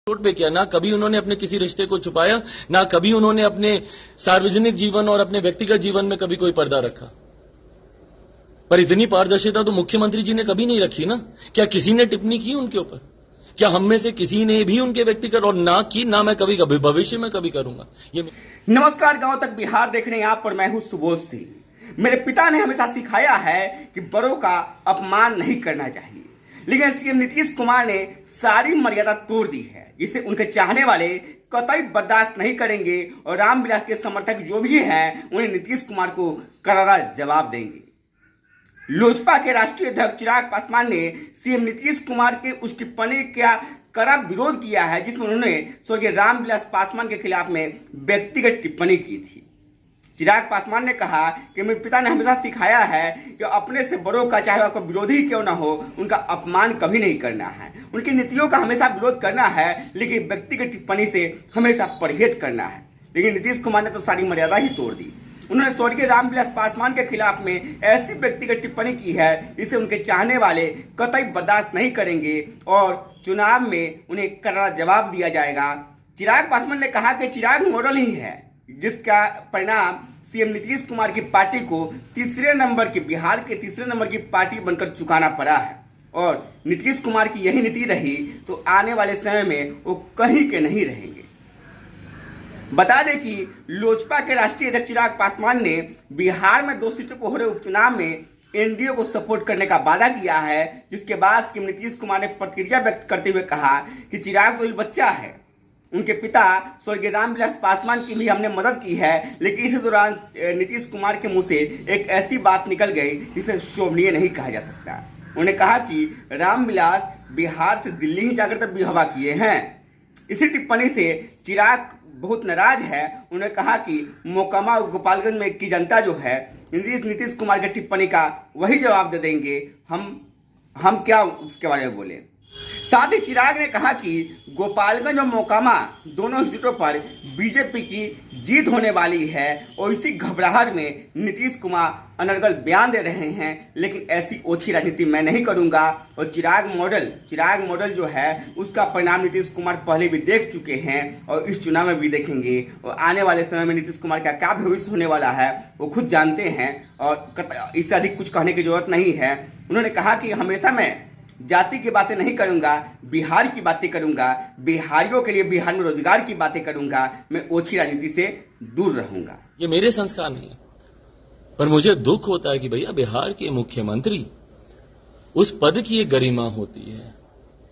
Road पे किया। ना कभी उन्होंने अपने किसी रिश्ते को छुपाया, ना कभी उन्होंने अपने सार्वजनिक जीवन और अपने व्यक्तिगत जीवन में कभी कोई पर्दा रखा। पर इतनी पारदर्शिता तो मुख्यमंत्री जी ने कभी नहीं रखी ना। क्या किसी ने टिप्पणी की उनके ऊपर? क्या हम में से किसी ने भी उनके व्यक्तिगत और ना की, ना मैं कभी कभी भविष्य में कभी करूंगा ये। नमस्कार, गांव तक बिहार देखने यहाँ पर मैं हूं सुबोध सिंह। मेरे पिता ने हमेशा सिखाया है कि बड़ों का अपमान नहीं करना चाहिए, लेकिन सीएम नीतीश कुमार ने सारी मर्यादा तोड़ दी है, जिसे उनके चाहने वाले कतई बर्दाश्त नहीं करेंगे और रामविलास के समर्थक जो भी हैं उन्हें नीतीश कुमार को करारा जवाब देंगे। लोजपा के राष्ट्रीय अध्यक्ष चिराग पासवान ने सीएम नीतीश कुमार के उस टिप्पणी का कड़ा विरोध किया है जिसमें उन्होंने स्वर्गीय रामविलास पासवान के खिलाफ में व्यक्तिगत टिप्पणी की थी। चिराग पासवान ने कहा कि मेरे पिता ने हमेशा सिखाया है कि अपने से बड़ों का, चाहे आपका विरोधी क्यों ना हो, उनका अपमान कभी नहीं करना है। उनकी नीतियों का हमेशा विरोध करना है, लेकिन व्यक्तिगत टिप्पणी से हमेशा परहेज करना है। लेकिन नीतीश कुमार ने तो सारी मर्यादा ही तोड़ दी। उन्होंने स्वर्गीय रामविलास पासवान के खिलाफ में ऐसी व्यक्तिगत टिप्पणी की है जिसे उनके चाहने वाले कतई बर्दाश्त नहीं करेंगे और चुनाव में उन्हें करारा जवाब दिया जाएगा। चिराग पासवान ने कहा कि चिराग मॉडल ही है, जिसका परिणाम सीएम नीतीश कुमार की पार्टी को बिहार के तीसरे नंबर की पार्टी बनकर चुकाना पड़ा है और नीतीश कुमार की यही नीति रही तो आने वाले समय में वो कहीं के नहीं रहेंगे। बता दें कि लोजपा के राष्ट्रीय अध्यक्ष चिराग पासवान ने बिहार में 2 सीटों पर हो रहे उपचुनाव में एनडीए को सपोर्ट करने का वादा किया है, जिसके बाद सीएम नीतीश कुमार ने प्रतिक्रिया व्यक्त करते हुए कहा कि चिराग तो एक बच्चा है, उनके पिता स्वर्गीय रामविलास पासवान की भी हमने मदद की है, लेकिन इसी दौरान नीतीश कुमार के मुंह से एक ऐसी बात निकल गई जिसे शोभनीय नहीं कहा जा सकता। उन्होंने कहा कि रामविलास बिहार से दिल्ली ही जाकर तब भी हवा किए हैं। इसी टिप्पणी से चिराग बहुत नाराज है। उन्होंने कहा कि मोकामा और गोपालगंज में की जनता जो है नीतीश कुमार की टिप्पणी का वही जवाब दे देंगे, हम क्या उसके बारे में बोले। साथ ही चिराग ने कहा कि गोपालगंज और मोकामा दोनों सीटों पर बीजेपी की जीत होने वाली है और इसी घबराहट में नीतीश कुमार अनर्गल बयान दे रहे हैं, लेकिन ऐसी ओछी राजनीति मैं नहीं करूंगा। और चिराग मॉडल जो है उसका परिणाम नीतीश कुमार पहले भी देख चुके हैं और इस चुनाव में भी देखेंगे और आने वाले समय में नीतीश कुमार का क्या भविष्य होने वाला है वो खुद जानते हैं और इससे अधिक कुछ कहने की जरूरत नहीं है। उन्होंने कहा कि हमेशा मैं जाति की बातें नहीं करूंगा, बिहार की बातें करूंगा, बिहारियों के लिए बिहार में रोजगार की बातें करूंगा, मैं ओछी राजनीति से दूर रहूंगा। ये मेरे संस्कार नहीं है, पर मुझे दुख होता है कि भैया बिहार के मुख्यमंत्री, उस पद की एक गरिमा होती है,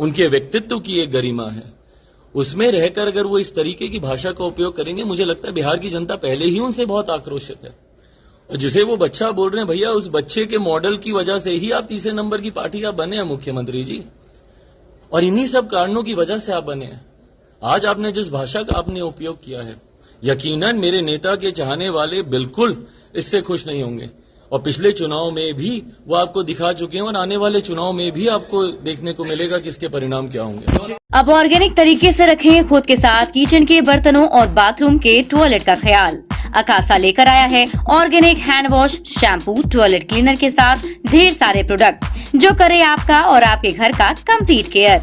उनके व्यक्तित्व की एक गरिमा है, उसमें रहकर अगर वो इस तरीके की भाषा का उपयोग करेंगे, मुझे लगता है बिहार की जनता पहले ही उनसे बहुत आक्रोशित है। और जिसे वो बच्चा बोल रहे हैं, भैया उस बच्चे के मॉडल की वजह से ही आप तीसरे नंबर की पार्टी आप बने हैं मुख्यमंत्री जी, और इन्हीं सब कारणों की वजह से आप बने हैं। आज आपने जिस भाषा का आपने उपयोग किया है, यकीनन मेरे नेता के चाहने वाले बिल्कुल इससे खुश नहीं होंगे और पिछले चुनाव में भी वो आपको दिखा चुके हैं और आने वाले चुनाव में भी आपको देखने को मिलेगा कि इसके परिणाम क्या होंगे। अब ऑर्गेनिक तरीके से रखें खुद के साथ किचन के बर्तनों और बाथरूम के टॉयलेट का ख्याल। अकासा लेकर आया है organic hand wash, shampoo, toilet cleaner के साथ ढेर सारे प्रोडक्ट जो करे आपका और आपके घर का कंप्लीट केयर।